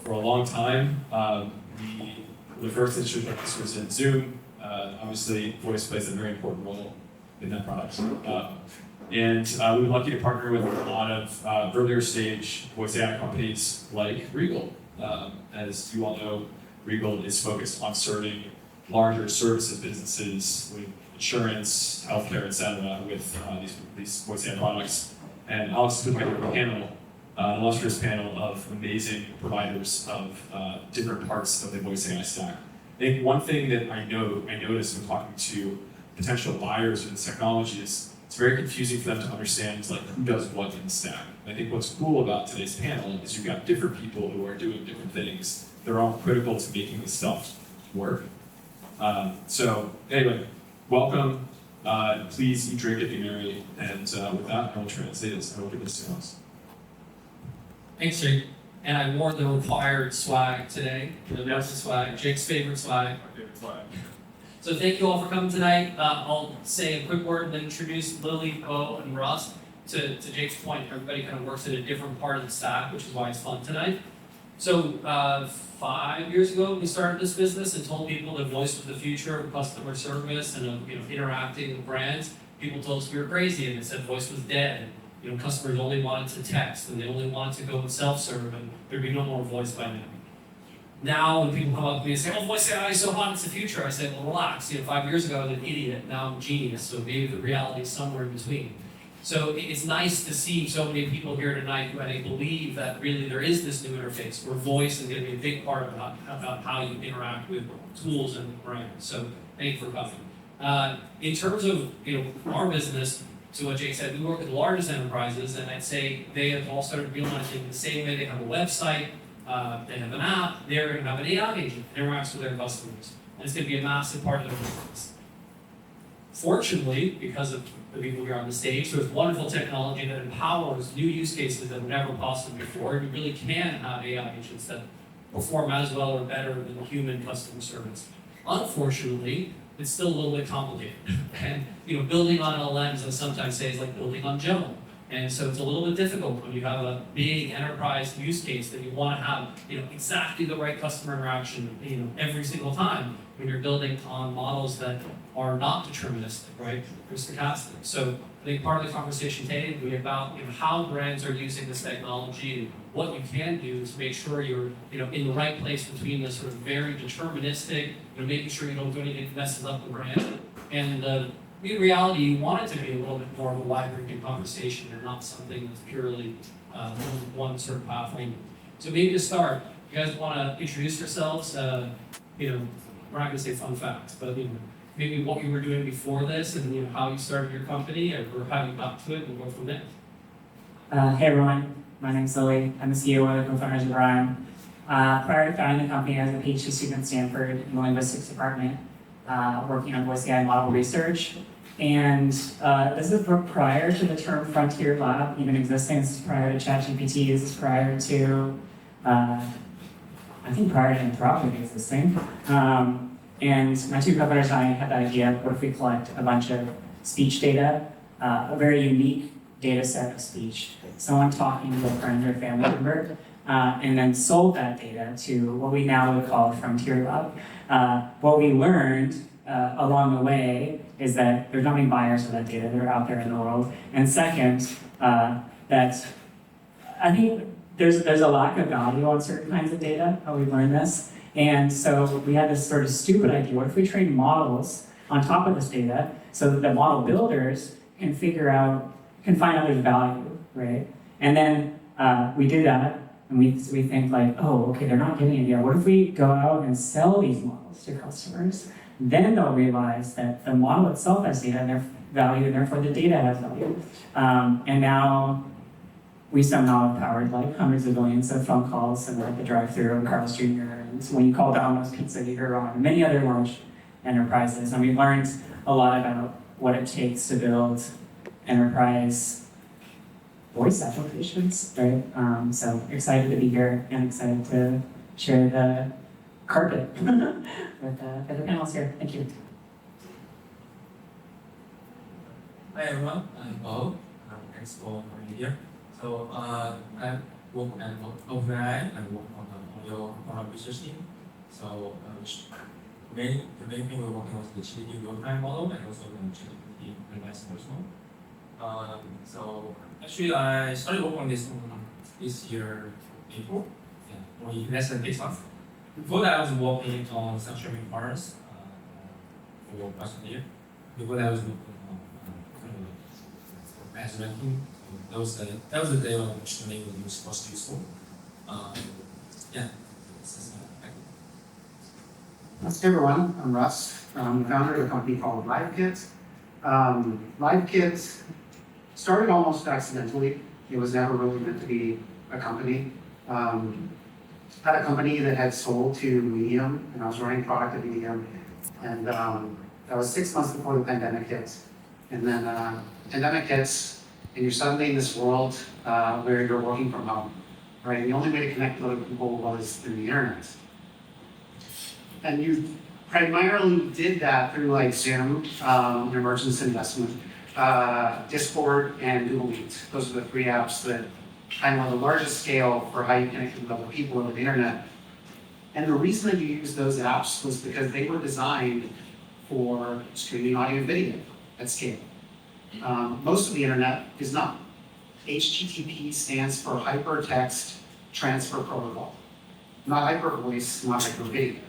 for a long time. The first introduction like this was in Zoom. Obviously, voice plays a very important role in that product. And we were lucky to partner with a lot of earlier stage voice AI companies like Regal. As you all know, Regal is focused on serving larger services businesses with insurance, healthcare, et cetera, with these voice AI products. And Alex put together a panel, an illustrious panel of amazing providers of different parts of the voice AI stack. I think one thing that I noticed when talking to potential buyers of this technology is it's very confusing for them to understand like who does what in the stack. And I think what's cool about today's panel is you've got different people who are doing different things. They're all critical to making this stuff work. So anyway, welcome. Please eat, drink, and be merry. And with that, I will translate this. I will give this to us. Thanks, Jake. And I wore the required swag today. The Nelson swag, Jake's favorite swag. My favorite swag. So thank you all for coming tonight. I'll say a quick word and then introduce Lily, Bo, and Russ. To Jake's point, everybody kind of works at a different part of the stack, which is why it's fun tonight. So 5 years ago, we started this business and told people that voice was the future of customer service and of interacting with brands. People told us we were crazy and they said voice was dead. Customers only wanted to text and they only wanted to go with self-serve and there'd be no more voice by now. Now, when people come up to me and say, "Oh, voice AI is so hot, it's the future," I say, "Well, relax. 5 years ago I was an idiot. Now I'm a genius. So maybe the reality is somewhere in between." So it's nice to see so many people here tonight who I think believe that really there is this new interface where voice is going to be a big part about how you interact with tools and brands. So thank you for coming. In terms of our business, to what Jake said, we work with the largest enterprises, and I'd say they have all started realizing the same way they have a website, they have an app, they're going to have an AI agent that interacts with their customers. And it's going to be a massive part of their business. Fortunately, because of the people here on the stage, there's wonderful technology that empowers new use cases that were never possible before. You really can have AI agents that perform as well or better than human customer service. Unfortunately, it's still a little bit complicated. And building on LLMs, I sometimes say, is like building on Java. And so it's a little bit difficult when you have a big enterprise use case that you want to have exactly the right customer interaction every single time when you're building on models that are not deterministic, right? They're stochastic. So I think part of the conversation today will be about how brands are using this technology and what you can do to make sure you're in the right place between the sort of very deterministic, making sure you don't do anything that messes up the brand, and in reality, you want it to be a little bit more of a wide-ranging conversation and not something that's purely one sort of path only. So maybe to start, you guys want to introduce yourselves? We're not going to say fun facts, but maybe what you were doing before this and how you started your company or how you got to it and go from there. Hey everyone, my name's Lily. I'm the CEO of the co-founders of Rime. Prior to founding the company, I was a PhD student at Stanford in the linguistics department, working on voice AI model research. And this is prior to the term frontier lab even existing. This is prior to ChatGPT. This is prior to, I think prior to Anthropic existing. And my two co-founders and I had the idea of what if we collect a bunch of speech data, a very unique data set of speech, someone talking to a friend or family member, and then sold that data to what we now would call a frontier lab. What we learned along the way is that there's not many buyers of that data that are out there in the world. And second, that I think there's a lack of value on certain kinds of data, how we've learned this. And so we had this sort of stupid idea, what if we train models on top of this data so that the model builders can find out there's value, right? And then we do that, and we think like, oh, okay, they're not getting it yet. What if we go out and sell these models to customers? Then they'll realize that the model itself has data and their value, and therefore the data has value. And now we somehow have powered like hundreds of billions of phone calls and like the drive-thru and Carl's Jr. and when you call Domino's Pizza, you're on many other large enterprises. And we've learned a lot about what it takes to build enterprise voice applications, right? So excited to be here and excited to share the carpet with the panelists here. Thank you. Hi everyone, I'm Bo. Thanks for being here. So I work at OpenAI. I work on the audio our research team. So the main thing we're working on is the GPT real-time model and also the GPT advanced voice model. So actually, I started working on this this year, April. Yeah, or less than 6 months. Before that, I was working on some streaming partners for quite some year. Before that, I was working on mass ranking. That was the day on which the name was most useful. Yeah. Hey everyone, I'm Russ. I'm the founder of a company called LiveKit. LiveKit started almost accidentally. It was never really meant to be a company. Had a company that had sold to Medium, and I was running product at Medium. And that was 6 months before the pandemic hit. And then the pandemic hits, and you're suddenly in this world where you're working from home, right? And the only way to connect with other people was through the internet. And you primarily did that through like Zoom, Emergence investment, Discord, and Google Meet. Those are the 3 apps that kind of on the largest scale for how you connect with other people over the internet. And the reason that you use those apps was because they were designed for streaming audio and video at scale. Most of the internet is not. HTTP stands for Hypertext Transfer Protocol, not hypervoice, not hypervideo.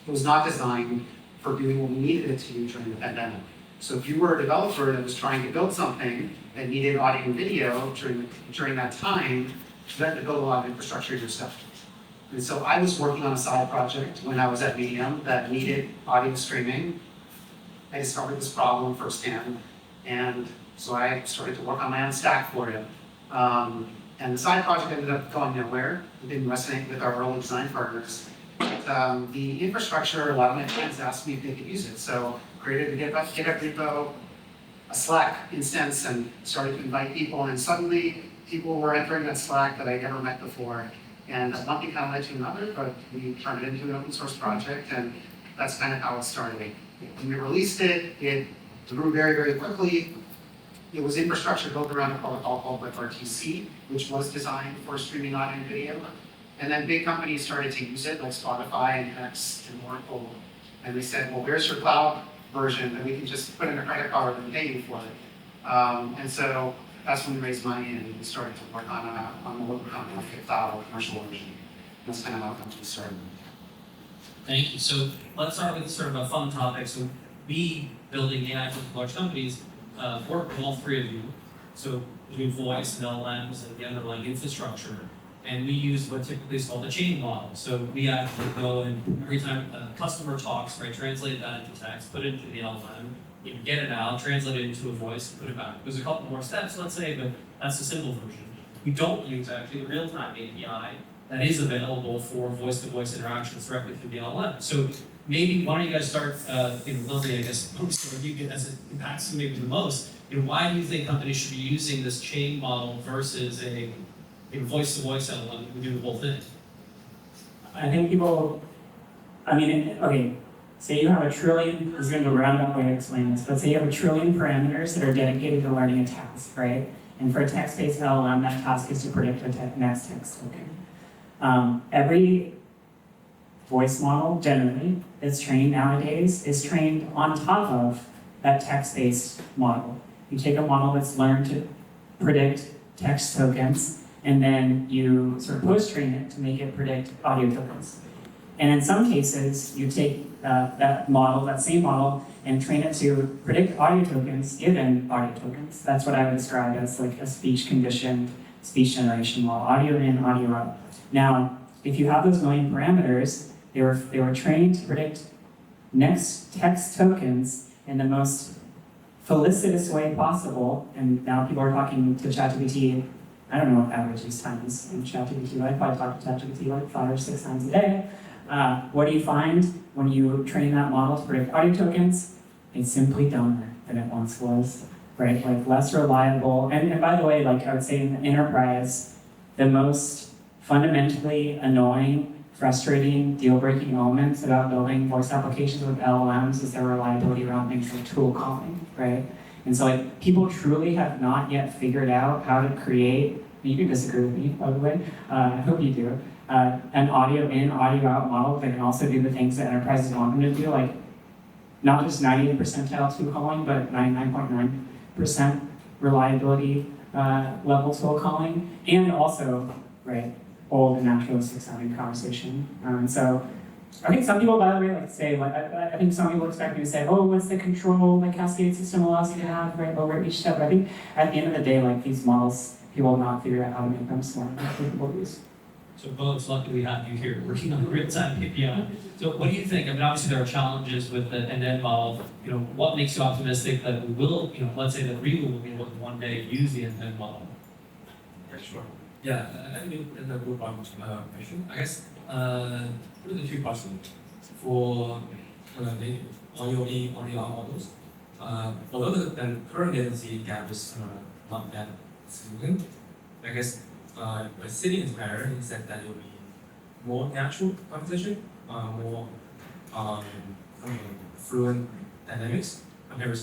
It was not designed for doing what we needed it to do during the pandemic. So if you were a developer that was trying to build something that needed audio and video during that time, you had to build a lot of infrastructure yourself. And so I was working on a side project when I was at Medium that needed audio streaming. I discovered this problem firsthand, and so I started to work on my own stack for it. And the side project ended up going nowhere. It didn't resonate with our early design partners. The infrastructure, a lot of my friends asked me if they could use it. So created a GitHub repo, a Slack instance, and started to invite people. And suddenly people were entering that Slack that I never met before. And one thing kind of led to another, but we turned it into an open source project. And that's kind of how it started. When we released it, it grew very, very quickly. It was infrastructure built around a protocol called RTC, which was designed for streaming audio and video. And then big companies started to use it, like Spotify and X and Oracle. And they said, well, where's your cloud version that we can just put in a credit card and pay you for it? And so that's when we raised money and we started to work on what we're calling a cloud or commercial version. That's kind of how the company started. Thank you. So let's start with sort of a fun topic. So we, building AI for large companies, work with all 3 of you. So between voice and LLMs and the underlying infrastructure. And we use what typically is called a chain model. So we actually go and every time a customer talks, right, translate that into text, put it into the LLM, you get it out, translate it into a voice, and put it back. There's a couple more steps, let's say, but that's the simple version. We don't use actually the real-time API that is available for voice-to-voice interactions directly through the LLM. So maybe why don't you guys start, Lily, I guess, sort of you get as it impacts you maybe the most. Why do you think companies should be using this chain model versus a voice-to-voice LLM can do the whole thing? I think people, okay, say you have a trillion, this is going to be a roundabout way to explain this, but say you have a trillion parameters that are dedicated to learning a task, right? And for a text-based LLM, that task is to predict a next text token. Every voice model, generally, that's trained nowadays is trained on top of that text-based model. You take a model that's learned to predict text tokens, and then you sort of post-train it to make it predict audio tokens. And in some cases, you take that same model, and train it to predict audio tokens given audio tokens. That's what I would describe as like a speech-conditioned speech generation model, audio in, audio out. Now, if you have those million parameters, they were trained to predict next text tokens in the most felicitous way possible, and now people are talking to ChatGPT. I don't know what average use time is in ChatGPT. I probably talk to ChatGPT like 5 or 6 times a day. What do you find when you train that model to predict audio tokens? It's simply dumber than it once was, right? Like less reliable. And by the way, like I would say in the enterprise, the most fundamentally annoying, frustrating, deal-breaking elements about building voice applications with LLMs is their reliability around things like tool calling, right? And so like people truly have not yet figured out how to create, you can disagree with me, by the way, I hope you do, an audio in, audio out model that can also do the things that enterprises want them to do, like not just 98th percentile tool calling, but 99.9% reliability level tool calling, and also, right, old and naturalistic sounding conversation. So I think some people, by the way, like say, like I think some people expect me to say, oh, what's the control the Cascade system allows you to have right over each step? But I think at the end of the day, like these models, people will not figure out how to make them smart and capable of use. So folks, lucky we have you here working on real-time KPI. So what do you think? I mean, obviously there are challenges with the end model. You know, what makes you optimistic that we will, you know, let's say that Regal will be able to one day use the end model? Sure. Yeah, I think that's a good question. I guess really the two questions for the audio in, audio out models. Although the current latency gap is not that significant, I guess by sitting in pair, it said that it will be more natural conversation, more fluent dynamics compared to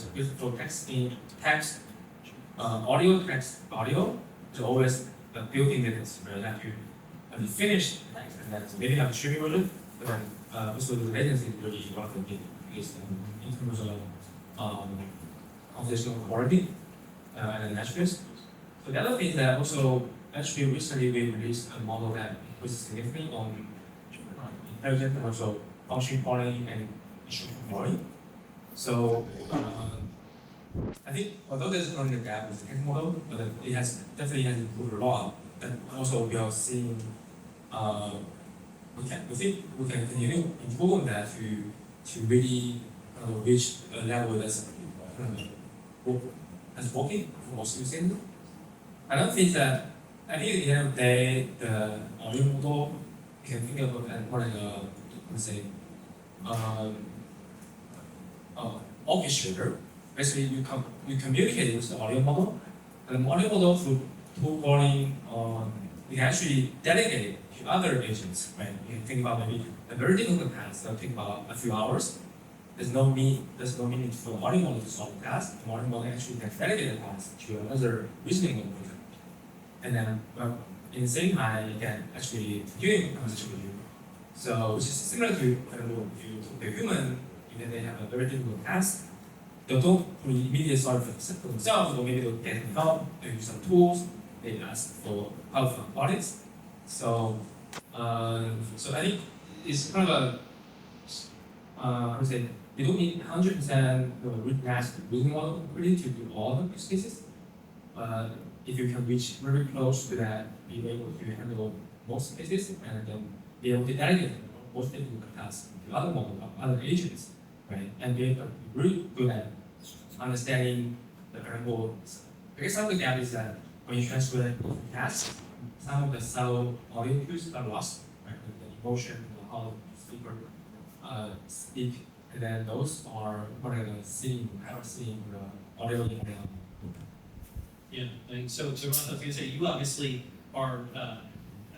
text, audio, text, audio. There's always the built-in latency, right? That you finish the text and then maybe have a streaming version, but then also the latency is really one of the biggest in terms of conversational quality and naturalness. So the other thing is that also actually recently we released a model that was significantly on intelligence and also function quality and issue quality. So I think although there's only a gap with the technical model, but it definitely has improved a lot. And also we are seeing we can continue improve on that to really reach a level that's working for most users. I don't think that I think at the end of the day the audio model you can think of it more like a let's say orchestrator. Basically, you communicate with the audio model, and the audio model through tool calling, you can actually delegate to other agents. Right? You can think about maybe a very difficult task that will take about a few hours. There's no need for the audio model to solve the task. The audio model actually can delegate the task to another reasoning model, and then in the same time, you can actually continue conversation with you. So which is similar to if you talk to a human, even they have a very difficult task. They don't immediately solve it for themselves, or maybe they'll get help, they use some tools, they ask for help from audits. So I think it's kind of I would say you don't need 100% mass reasoning model really to do all the use cases. If you can reach very close to that, be able to handle most cases and then be able to delegate most difficult tasks to other models, other agents, right? And be able to be really good at understanding the variables. Because some of the gap is that when you transfer tasks, some of the subtle audio cues are lost, right? The emotion, how the speaker speak, and then those are what are the seeing, the audio in the Yeah, and so Russ, I was going to say, you obviously are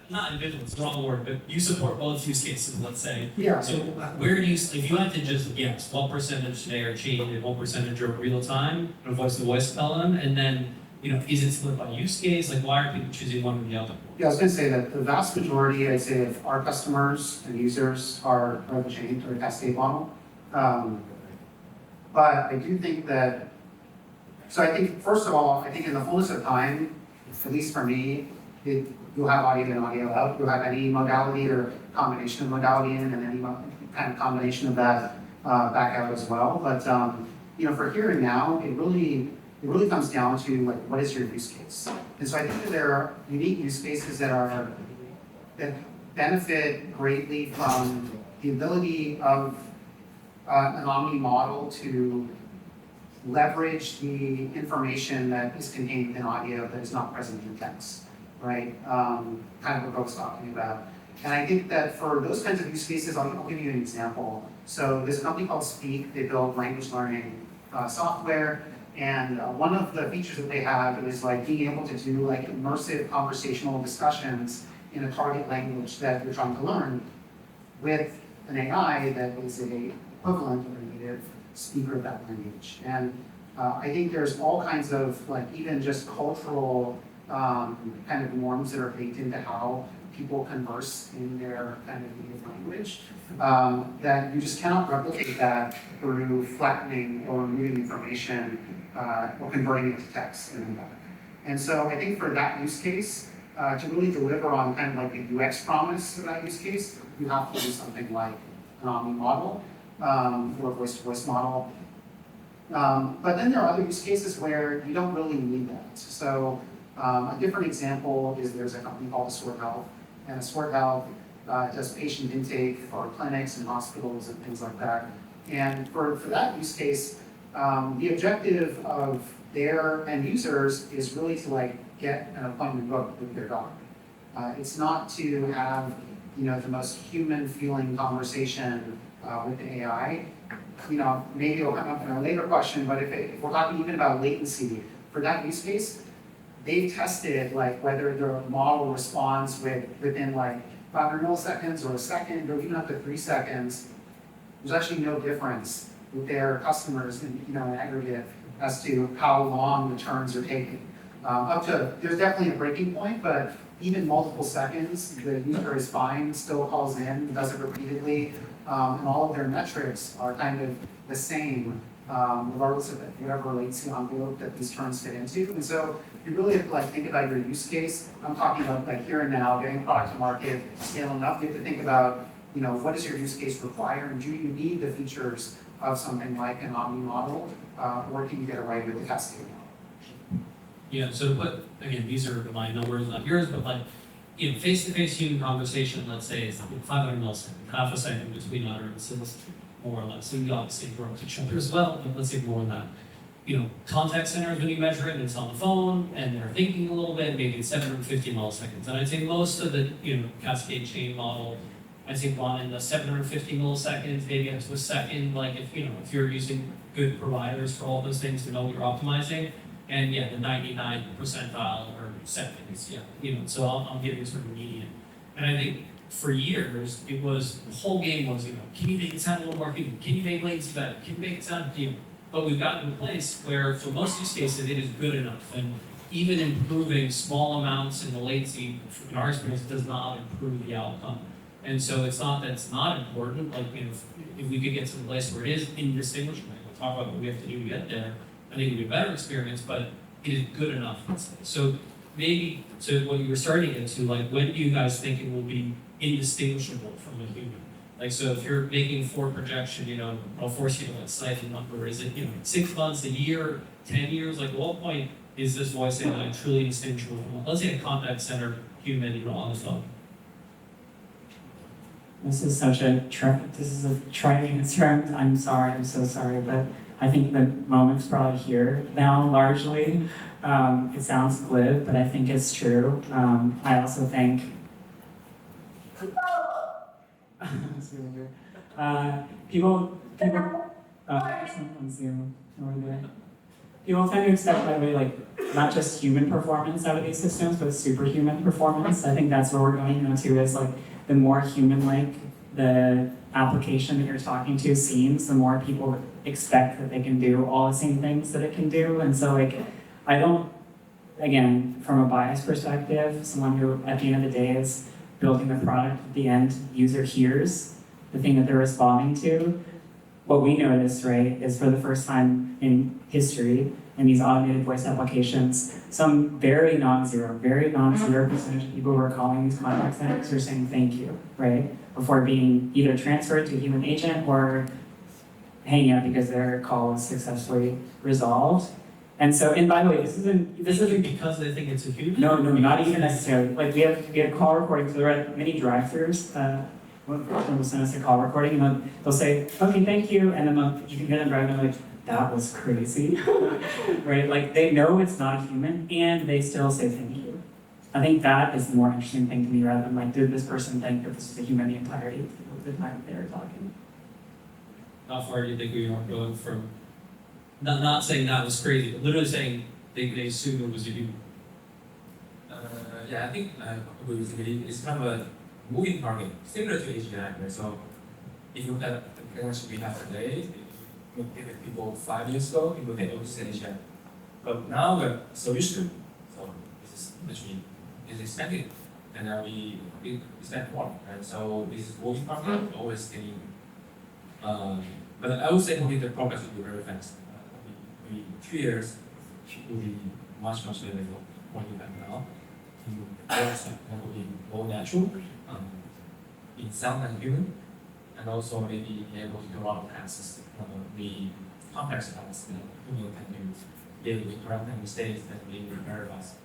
not individual, it's the wrong word, but you support both use cases, let's say. Yeah. So where do you, if you had to just guess, what percentage today are chained and what percentage are real time, and voice-to-voice LLM, and then, you know, is it split by use case? Like, why are people choosing one or the other? Yeah, I was going to say that the vast majority, I'd say, of our customers and users are the chain or Cascade model. But I do think that, so I think, first of all, I think in the fullness of time, at least for me, you'll have audio in, audio out. You'll have any modality or combination of modality in and any kind of combination of that back out as well. But you know, for here and now, it really comes down to like, what is your use case? And so I think that there are unique use cases that benefit greatly from the ability of an omni model to leverage the information that is contained in audio that is not present in text, right? Kind of what I was talking about. And I think that for those kinds of use cases, I'll give you an example. So there's a company called Speak. They build language learning software. And one of the features that they have is like being able to do like immersive conversational discussions in a target language that you're trying to learn with an AI that is a equivalent or a native speaker of that language. And I think there's all kinds of like even just cultural kind of norms that are baked into how people converse in their kind of native language, that you just cannot replicate that through flattening or removing information or converting it to text in the back. And so I think for that use case, to really deliver on kind of like the UX promise of that use case, you have to do something like an omni model or a voice-to-voice model. But then there are other use cases where you don't really need that. So a different example is there's a company called Sword Health, and Sword Health does patient intake for clinics and hospitals and things like that. And for that use case, the objective of their end users is really to like get an appointment booked with their doctor. It's not to have the most human feeling conversation with the AI. Maybe it'll come up in a later question, but if we're talking even about latency, for that use case, they tested like whether the model responds within like 500 milliseconds or a second or even up to 3 seconds. There's actually no difference with their customers in aggregate as to how long the turns are taking. There's definitely a breaking point, but even multiple seconds, the user is fine, still calls in, does it repeatedly, and all of their metrics are kind of the same, regardless of whatever latency envelope that these turns fit into. And so you really have to like think about your use case. I'm talking about like here and now, getting a product to market, scaling up. You have to think about, what does your use case require, and do you need the features of something like an omni model, or can you get away with the cascading model? Yeah, so to put, again, these are my numbers, not yours, but like, face-to-face human conversation, let's say, is 500 milliseconds, half a second between utterances, more or less. So we obviously interrupt each other as well, but let's say more than that. Contact centers, when you measure it, it's on the phone, and they're thinking a little bit, maybe it's 750 milliseconds. And I'd say most of the, cascade chain model, I'd say one in the 750 milliseconds, maybe up to a second, like if you're using good providers for all those things to know what you're optimizing. And yeah, the 99th percentile or seconds, so I'll give you sort of median. And I think for years, it was, the whole game was, can you make it sound a little more human? Can you make latency better? Can you make it sound human? But we've gotten to a place where for most use cases, it is good enough. And even improving small amounts in the latency, in our experience, does not improve the outcome. And so it's not that it's not important, like, if we could get to the place where it is indistinguishable, we'll talk about what we have to do to get there, I think it'd be a better experience, but it is good enough, let's say. So maybe, to what you were starting into, like, when do you guys think it will be indistinguishable from a human? Like, so if you're making forward projection, I'll force you to cite a number. Is it, 6 months, a year, 10 years? Like, at what point is this voice AI truly distinguishable from, let's say, a contact center human, on the phone? This is a trying term. I'm sorry, I'm so sorry, but I think the moment's probably here now, largely. It sounds glib, but I think it's true. I also think people on Zoom over there. People tend to expect, by the way, like, not just human performance out of these systems, but superhuman performance. I think that's where we're going to, is like, the more human-like the application that you're talking to seems, the more people expect that they can do all the same things that it can do. And so, like, I don't, again, from a bias perspective, someone who at the end of the day is building the product at the end user hears the thing that they're responding to. What we noticed, right, is for the first time in history, in these automated voice applications, some very non-zero percentage of people who are calling these contact centers are saying thank you, right? Before being either transferred to a human agent or hanging up because their call was successfully resolved. And so, and by the way, this isn't because they think it's a human? No, not even necessarily. Like, we have call recordings, so there are many drive-thrus. One person will send us a call recording, and then they'll say, okay, thank you, and then you can hear them driving, like, that was crazy, right? Like, they know it's not a human, and they still say thank you. I think that is the more interesting thing to me, rather than like, did this person think that this was a human the entirety of the time they were talking? How far do you think we are going from, not saying that was crazy, but literally saying they assumed it was a human? Yeah, I think it's kind of a moving target, similar to AGI, right? So if you look at the technology we have today, if people 5 years ago, people think, oh, this is AGI. But now we're so used to it. So this is actually is expected. and then we spend more, right? So this is moving progress, always getting. But I would say maybe the progress will be very fast. We 2 years will be much better than what you have now. That will be more natural in sound and human, and also maybe be able to do a lot of tasks, the complex tasks that human can do, dealing with correcting mistakes that being very fast.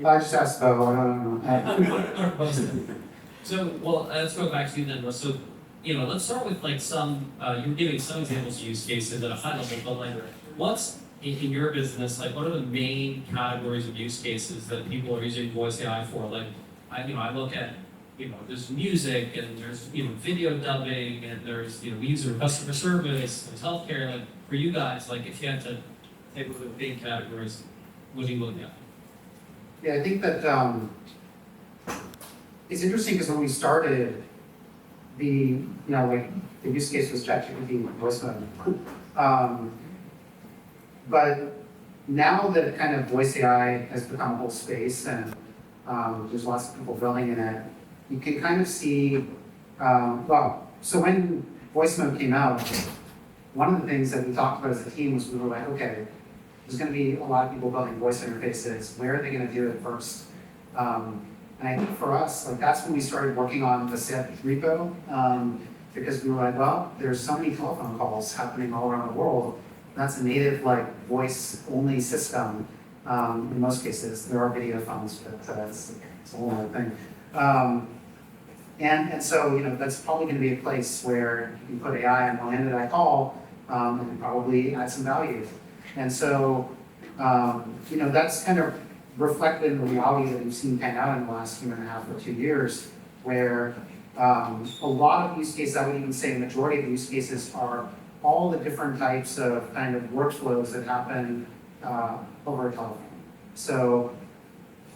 I just asked Bo, I don't know. So, well, let's go back to you then, Russ. So, let's start with like some, you were giving some examples of use cases at a high level, but like, what's in your business, like what are the main categories of use cases that people are using voice AI for? Like, I look at, there's music and there's, video dubbing and there's, we use it for customer service, there's healthcare. Like, for you guys, like if you had to take one of the big categories, what do you look at? Yeah, I think that it's interesting because when we started, the use case was ChatGPT voice mode. But now that kind of voice AI has become a whole space and there's lots of people building in it, you can kind of see, so when voice mode came out, one of the things that we talked about as a team was we were like, okay, there's going to be a lot of people building voice interfaces. Where are they going to do it first? And I think for us, like that's when we started working on the SIP repo, because we were like, well, there's so many telephone calls happening all around the world. That's a native voice-only system. In most cases, there are video phones, but it's a whole other thing. And so that's probably going to be a place where you can put AI on one end of that call and probably add some value. And so that's kind of reflected in the reality that we've seen pan out in the last 1.5 or 2 years, where a lot of use cases, I would even say the majority of the use cases are all the different types of kind of workflows that happen over a telephone. So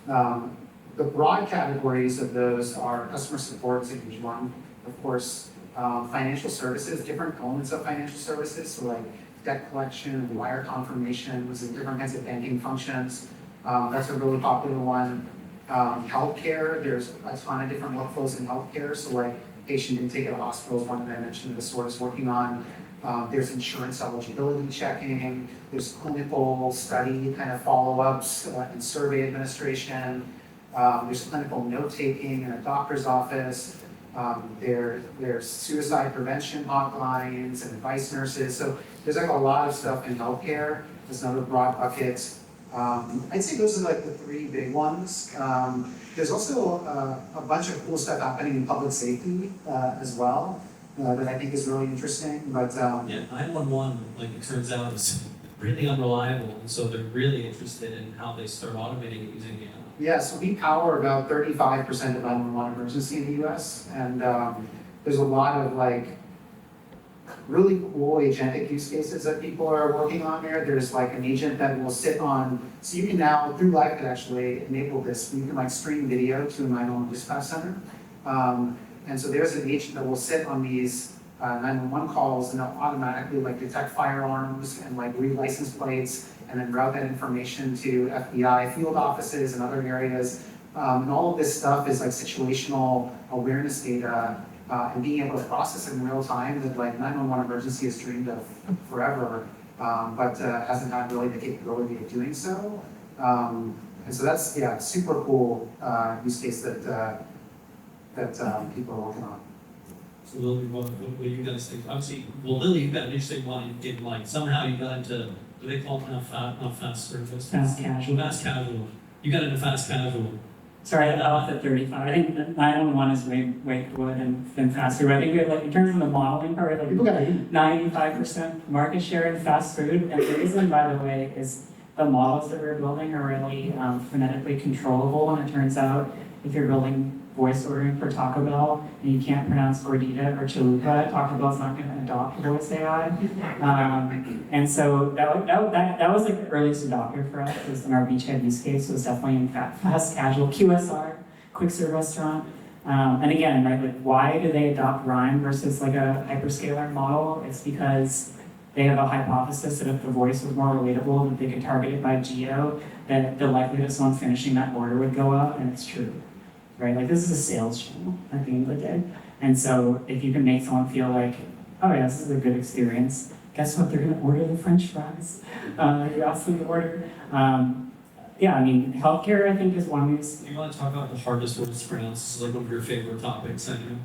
the broad categories of those are customer support is a huge one. Of course, financial services, different elements of financial services, so like debt collection, wire confirmations, and different kinds of banking functions. That's a really popular one. Healthcare, there's a ton of different workflows in healthcare. So like patient intake at a hospital is one that I mentioned the SOAR is working on. There's insurance eligibility checking. There's clinical study kind of follow-ups and survey administration. There's clinical note-taking in a doctor's office. There's suicide prevention hotlines and advice nurses. So there's like a lot of stuff in healthcare. There's another broad bucket. I'd say those are like the 3 big ones. There's also a bunch of cool stuff happening in public safety as well that I think is really interesting. But Yeah, 911, like it turns out, is really unreliable, and so they're really interested in how they start automating it using AI. yeah, so we power about 35% of 911 emergency in the US, and there's a lot of really cool agentic use cases that people are working on there. There's like an agent that will sit on, so you can now, through LiveKit actually, enable this. You can stream video to a 911 dispatch center. And so there's an agent that will sit on these 911 calls and they'll automatically detect firearms and read license plates and then route that information to FBI field offices and other areas. And all of this stuff is situational awareness data and being able to process it in real time that 911 emergency has dreamed of forever, but hasn't had really the capability of doing so. And so that's, super cool use case that people are working on. So Lily, what do you guys think? Obviously, Lily, you've got an interesting one in somehow you got into, what do they call it now, not fast service? Fast casual. Fast casual. You got into fast casual. Sorry, I left at 35. I think that 911 is way cooler than faster. But I think in terms of the modeling part, People got 95% market share in fast food. And the reason, by the way, is the models that we're building are really phonetically controllable. And it turns out if you're building voice ordering for Taco Bell and you can't pronounce gordita or chalupa, Taco Bell's not going to adopt voice AI. And so that was the earliest adopter for us. Was in our beachhead use case. Was definitely in fast casual QSR, quick serve restaurant. And again, why do they adopt Rime versus a hyperscaler model? It's because they have a hypothesis that if the voice was more relatable, that they could target it by geo, that the likelihood of someone finishing that order would go up, and it's true, right? Like this is a sales channel at the end of the day. And so if you can make someone feel like, oh yeah, this is a good experience, guess what, they're gonna order the French fries. You ask them to order. Yeah, I mean, healthcare I think is one of these. You want to talk about the hardest words to pronounce? This is like one of your favorite topics, I know.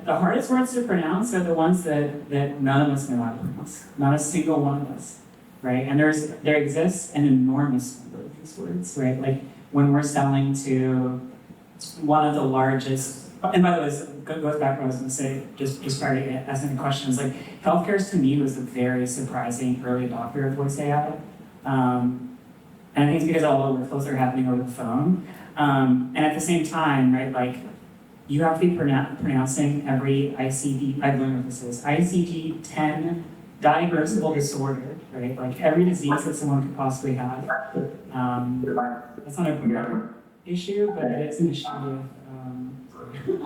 The hardest words to pronounce are the ones that none of us know how to pronounce. Not a single one of us, right? And there exists an enormous number of these words, right? Like when we're selling to one of the largest, and by the way, this goes back to what I was going to say, just prior to asking the questions, like healthcare to me was a very surprising early adopter of voice AI. And I think it's because all the workflows are happening over the phone. And at the same time, right, like you have to be pronouncing every ICD, I learned what this is, ICD-10 diagnosable disorder, right? Like every disease that someone could possibly have. That's not a big issue, but it is an issue with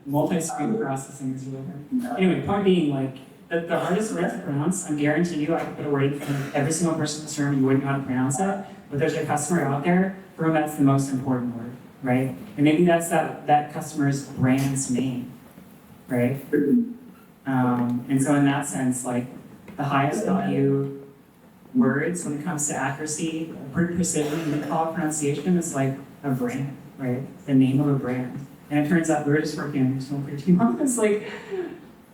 multi-screen processing is really hard. Anyway, point being, like, the hardest word to pronounce, I guarantee you I could put a word in front of every single person in this room, you wouldn't know how to pronounce it, but there's a customer out there for whom that's the most important word, right? And maybe that's that customer's brand's name, right? And so in that sense, like, the highest value words when it comes to accuracy, precision, and call pronunciation is like a brand, right? The name of a brand. And it turns out we're just working on this one for 2 months. Like,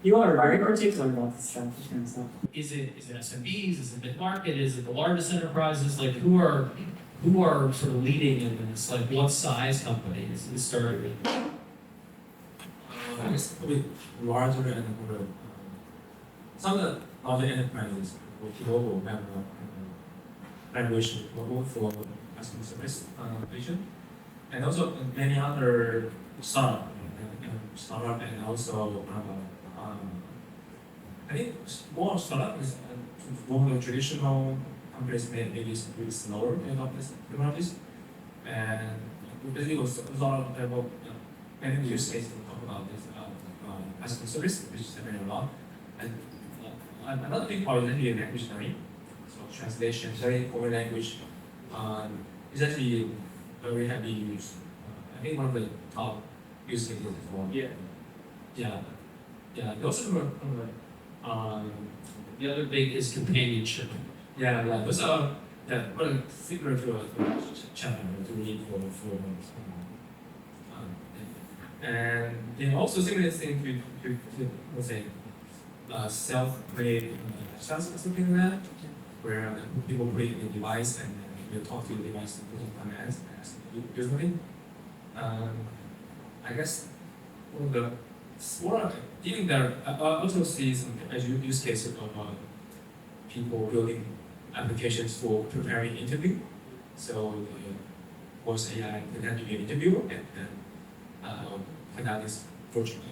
you all are very particular about this stuff. Is it SMBs? Is it mid-market? Is it the largest enterprises? Like who are sort of leading in this? Like what size companies is started with? I guess probably larger and more. Some of the larger enterprises or global have evaluation global for customer service application, and also many other startup and also I think more startup is more the traditional companies maybe is really slower in technologies, and basically was a lot of many use cases to talk about this customer service, which is happening a lot, and another big part is actually language learning, so translation, learning foreign language is actually very heavy use. I think one of the top use cases as well. Yeah. Also the other big is companionship. Yeah. Those are similar to a channel to read for and then also similar thing to let's say self-create SaaS or something like that, where people create a device and you talk to the device and put in commands and do something. I guess one of the smaller, even there, I also see some use cases of people building applications for preparing interview. So voice AI can help you an interview and then conduct this virtual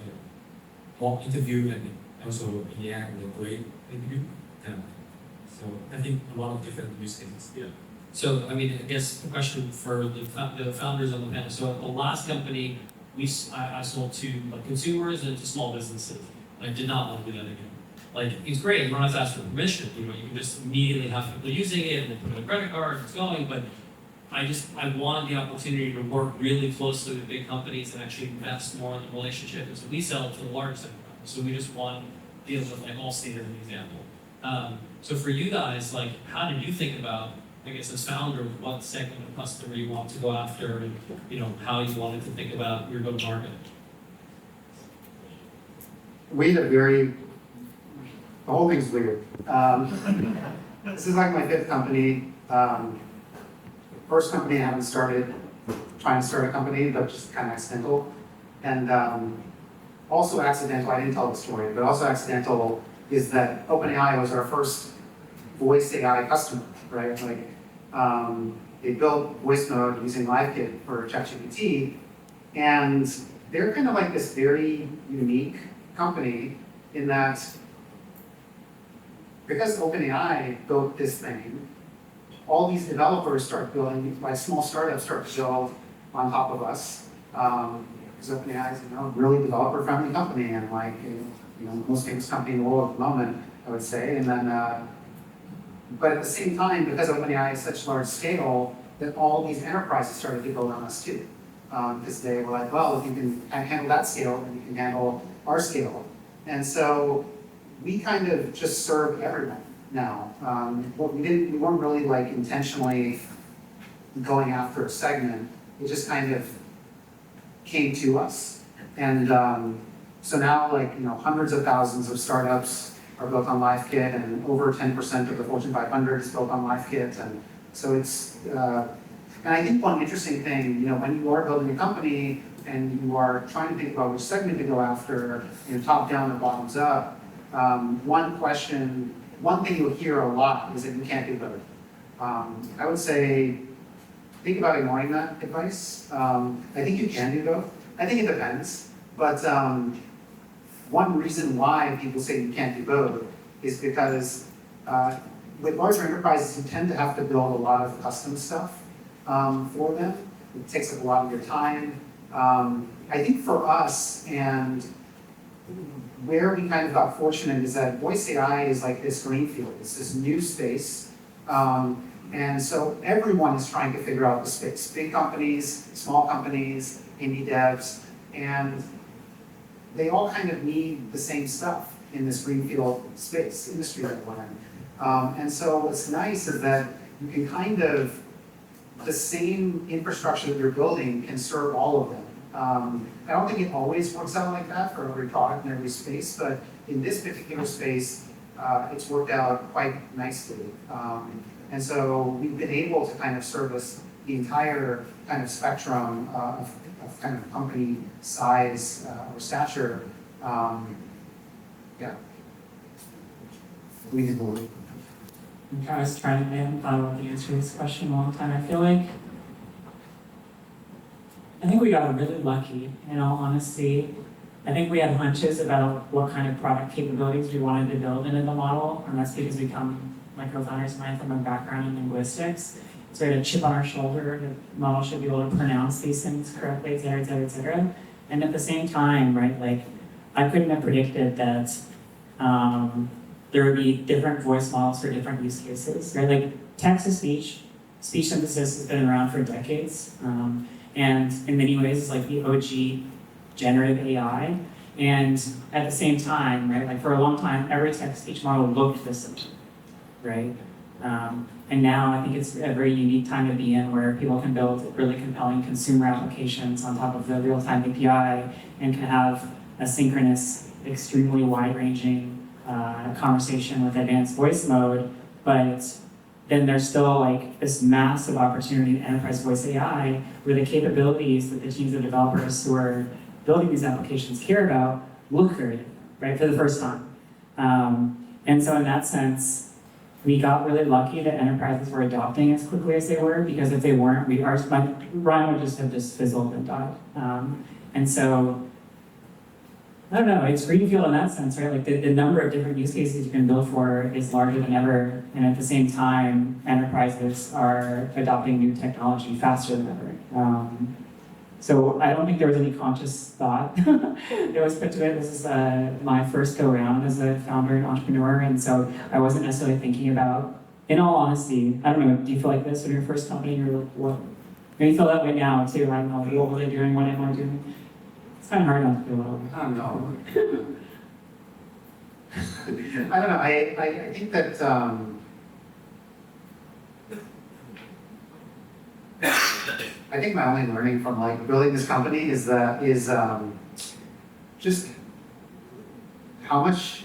mock interview and also in the end a great interview. So I think a lot of different use cases. Yeah. So I mean, I guess the question for the founders on the panel. So the last company I sold to like consumers and to small businesses. I did not want to do that again. Like it's great, you don't have to ask for permission. You know, you can just immediately have people using it and they put in a credit card, it's going. But I wanted the opportunity to work really closely with big companies and actually invest more in the relationship. And so we sell to the largest enterprises. So we just want deals with like Allstate as an example. So for you guys, like how did you think about, I guess as founder, what segment of customer you want to go after and how you wanted to think about your go-to-market? We had the whole thing's weird. This is like my 5th company. First company I haven't started, trying to start a company, but just kind of accidental. And also accidental, I didn't tell the story, but also accidental is that OpenAI was our first voice AI customer, right? Like, they built voice mode using LiveKit for ChatGPT, and they're kind of like this very unique company in that because OpenAI built this thing, all these developers start building, like small startups start to build on top of us. because OpenAI is, a really developer-friendly company and like, most famous company in the world at the moment, I would say. And then, but at the same time, because OpenAI is such large scale, that all these enterprises started to build on us too. Because they were like, well, if you can handle that scale, then you can handle our scale. And so we kind of just serve everyone now. We weren't really like intentionally going after a segment. It just kind of came to us. And so now, like, hundreds of thousands of startups are built on LiveKit, and over 10% of the Fortune 500 is built on LiveKit. And so it's, and I think one interesting thing, when you are building a company and you are trying to think about which segment to go after, top down or bottoms up, one thing you'll hear a lot is that you can't do both. I would say, think about ignoring that advice. I think you can do both. I think it depends. But one reason why people say you can't do both is because with larger enterprises, you tend to have to build a lot of custom stuff for them. It takes up a lot of your time. I think for us, and where we kind of got fortunate is that voice AI is like this greenfield. It's this new space. And so everyone is trying to figure out the space. Big companies, small companies, indie devs, and they all kind of need the same stuff in this greenfield space, industry that we're in. And so what's nice is that you can kind of, the same infrastructure that you're building can serve all of them. I don't think it always works out like that for every product and every space, but in this particular space, it's worked out quite nicely. And so we've been able to kind of service the entire kind of spectrum of kind of company size or stature. Yeah. We did believe. I was trying to, I haven't thought about the answer to this question in a long time. I think we got really lucky, in all honesty. I think we had hunches about what kind of product capabilities we wanted to build into the model, and that's because we come, my co-founders and I, from a background in linguistics. So we had a chip on our shoulder, the model should be able to pronounce these things correctly, et cetera, et cetera, et cetera. And at the same time, right, like, I couldn't have predicted that there would be different voice models for different use cases, right? Like, text-to-speech, speech synthesis has been around for decades. And in many ways, it's like the OG generative AI. And at the same time, right, like for a long time, every text-to-speech model looked the same, right? And now I think it's a very unique time to be in where people can build really compelling consumer applications on top of the real-time API and can have a synchronous, extremely wide-ranging conversation with advanced voice mode, but then there's still like this massive opportunity in enterprise voice AI where the capabilities that the teams of developers who are building these applications care about look very different, right, for the first time. And so in that sense, we got really lucky that enterprises were adopting as quickly as they were, because if they weren't, Rime would just have fizzled and died. And so, I don't know, it's greenfield in that sense, right? Like the number of different use cases you can build for is larger than ever, and at the same time, enterprises are adopting new technology faster than ever. So I don't think there was any conscious thought that was put to it. This is my first go round as a founder and entrepreneur, and so I wasn't necessarily thinking about, in all honesty, I don't know, do you feel like this when you're first company? You're like, what? Maybe you feel that way now too. I don't know, what were they doing, what am I doing? It's kind of hard not to feel that way. I don't know. I don't know. I think that I think my only learning from like building this company is just how much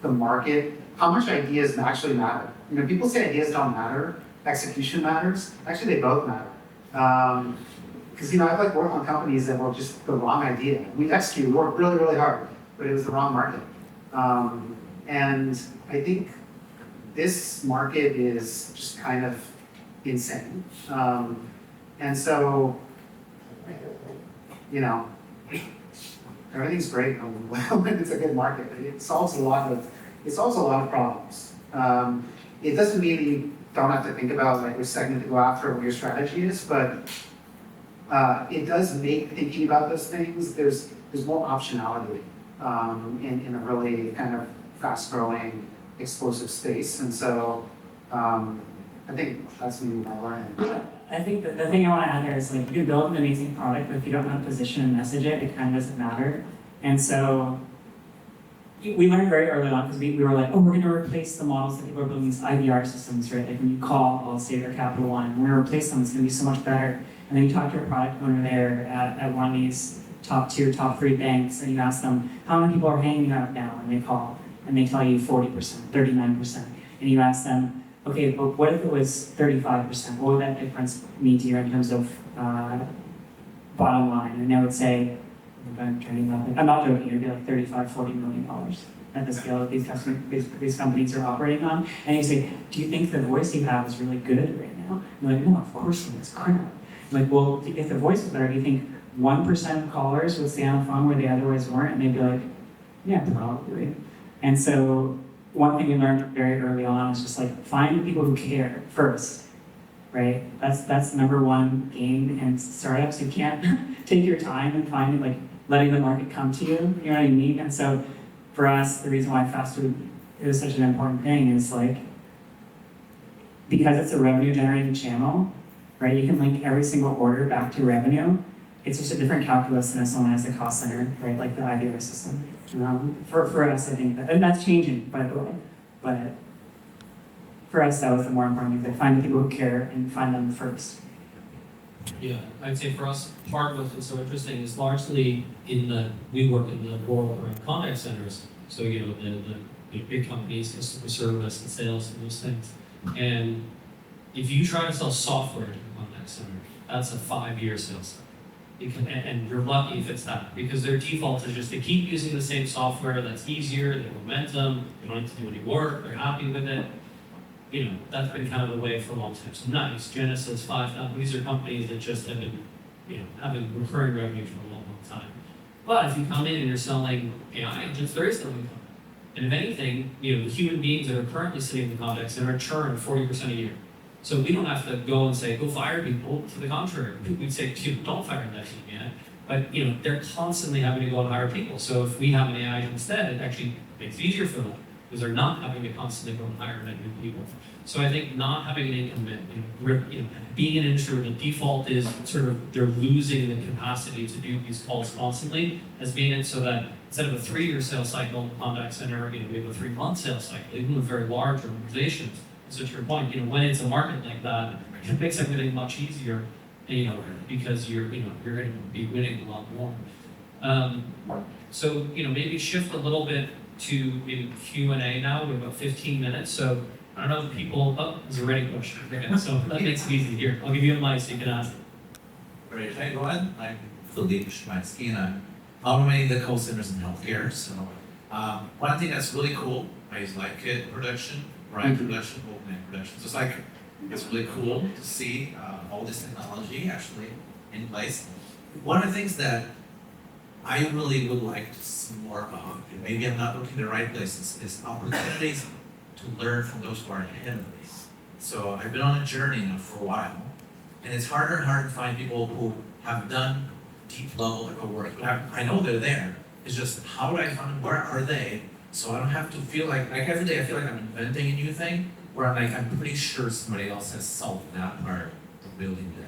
the market, how much ideas actually matter. People say ideas don't matter, execution matters. Actually, they both matter. Because I've like worked on companies that were just the wrong idea. We executed, worked really, really hard, but it was the wrong market. And I think this market is just kind of insane. And so, everything's great when it's a good market. It solves a lot of problems. It doesn't mean that you don't have to think about like which segment to go after or what your strategy is, but it does make thinking about those things, there's more optionality in a really kind of fast-growing, explosive space. And so I think that's maybe my learning. I think that the thing I want to add there is like you can build an amazing product, but if you don't know how to position and message it, it kind of doesn't matter. And so we learned very early on because we were like, oh, we're going to replace the models that people are building these IVR systems, right? Like when you call Allstate or Capital One, we're going to replace them. It's going to be so much better. And then you talk to a product owner there at one of these top 2, top 3 banks, and you ask them how many people are hanging out now, and they call, and they tell you 40%, 39%, and you ask them, okay, but what if it was 35%? What would that difference mean to you in terms of bottom line? And they would say, I'm not joking, it'd be like $35, $40 million at the scale that these companies are operating on. And you say, do you think the voice you have is really good right now? And they're like, no, of course not, it's crap. I'm like, well, if the voice was better, do you think 1% of callers would stay on the phone where they otherwise weren't? And they'd be like, yeah, probably. And so one thing we learned very early on is just like find the people who care first, right? That's number one game in startups. You can't take your time and find it, like letting the market come to you. You know what I mean? And so for us, the reason why fast food is such an important thing is like because it's a revenue generating channel, right? You can link every single order back to revenue. It's just a different calculus than if someone has a cost center, right? Like the IVR system. For us, I think that, and that's changing, by the way. But for us, that was the more important thing. Find the people who care and find them first. Yeah, I'd say for us, part of what's so interesting is largely we work in the world around contact centers. So, you know, the big companies, customer service and sales and those things. And if you try to sell software to a contact center, that's a 5-year sales cycle. And you're lucky if it's that, because their default is just to keep using the same software that's easier, they have momentum, you don't have to do any work, they're happy with it. You know, that's been kind of the way for a long time. So nice, Genesis, 5,000, these are companies that just have been, you know, having recurring revenue for a long, long time. But if you come in and you're selling AI, just there is no income. And if anything, you know, the human beings that are currently sitting in the contact center churn 40% a year. So we don't have to go and say, go fire people. To the contrary, we'd say, don't fire that team yet. But you know, they're constantly having to go and hire people. So if we have an AI instead, it actually makes it easier for them because they're not having to constantly go and hire new people. So I think not having an incumbent, being an introvert, the default is sort of they're losing the capacity to do these calls constantly as being it so that instead of a 3-year sales cycle, contact center, we have a 3-month sales cycle, even with very large organizations. So to your point, when it's a market like that, it makes everything much easier, because you're going to be winning a lot more. So maybe shift a little bit to maybe Q&A now. We have about 15 minutes, so I don't know if people. Oh, there's a ready question. Okay, so that makes it easy. Here, I'll give you a mic so you can ask. Great. Hi, everyone. I'm Philippe Schmansky, and I'm automating the call centers in healthcare. So one thing that's really cool is LiveKit production, Rime production, OpenAI production. So it's really cool to see all this technology actually in place. One of the things that I really would like to see more of, and maybe I'm not looking in the right places, is opportunities to learn from those who are ahead of me. So I've been on a journey now for a while, and it's harder and harder to find people who have done deep level work. I know they're there. It's just how do I find them? Where are they? So I don't have to feel like every day I feel like I'm inventing a new thing, where I'm pretty sure somebody else has solved that part of building that.